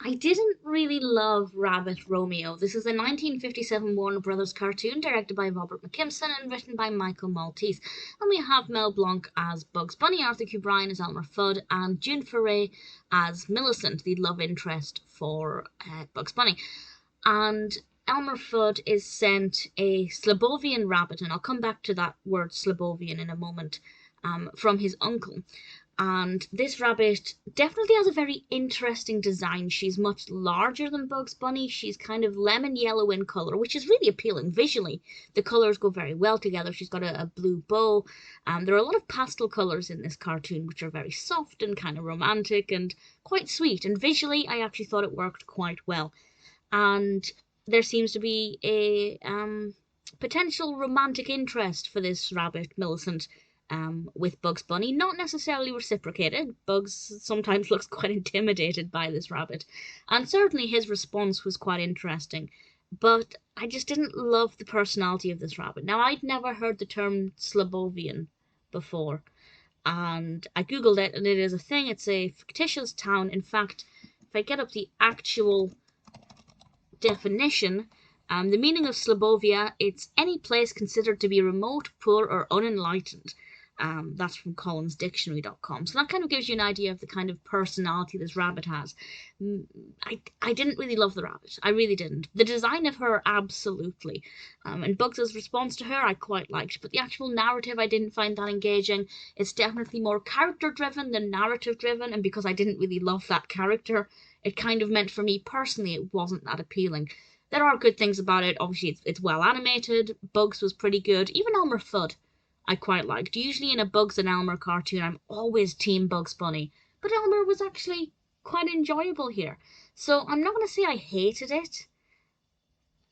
I didn't really love Rabbit Romeo. This is a 1957 Warner Brothers cartoon directed by Robert McKimson and written by Michael Maltese. And we have Mel Blanc as Bugs Bunny, Arthur Q. Bryan as Elmer Fudd, and June Foray as Millicent, the love interest for Bugs Bunny. And Elmer Fudd is sent a Slavovian rabbit, and I'll come back to that word Slavovian in a moment, from his uncle. And this rabbit definitely has a very interesting design. She's much larger than Bugs Bunny. She's kind of lemon yellow in color, which is really appealing visually. The colors go very well together. She's got a blue bow. There are a lot of pastel colors in this cartoon, which are very soft and kind of romantic and quite sweet. And visually, I actually thought it worked quite well. And there seems to be a potential romantic interest for this rabbit, Millicent, with Bugs Bunny. Not necessarily reciprocated. Bugs sometimes looks quite intimidated by this rabbit, and certainly his response was quite interesting. But I just didn't love the personality of this rabbit. Now, I'd never heard the term Slavovian before, and I googled it, and it is a thing. It's a fictitious town. In fact, if I get up the actual definition, the meaning of Slabovia, it's any place considered to be remote, poor, or unenlightened. That's from collinsdictionary.com. So that kind of gives you an idea of the kind of personality this rabbit has. I didn't really love the rabbit. I really didn't. The design of her, absolutely. And Bugs's response to her, I quite liked. But the actual narrative, I didn't find that engaging. It's definitely more character-driven than narrative-driven. And because I didn't really love that character, it kind of meant for me personally it wasn't that appealing. There are good things about it. Obviously, it's well animated. Bugs was pretty good. Even Elmer Fudd, I quite liked. Usually in a Bugs and Elmer cartoon, I'm always Team Bugs Bunny. But Elmer was actually quite enjoyable here. So I'm not going to say I hated it.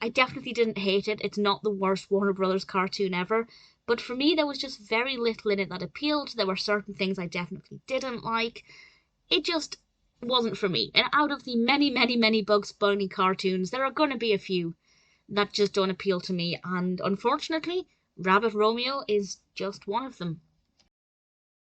I definitely didn't hate it. It's not the worst Warner Brothers cartoon ever. But for me, there was just very little in it that appealed. There were certain things I definitely didn't like. It just wasn't for me. And out of the many, many, many Bugs Bunny cartoons, there are going to be a few that just don't appeal to me. And unfortunately, Rabbit Romeo is just one of them.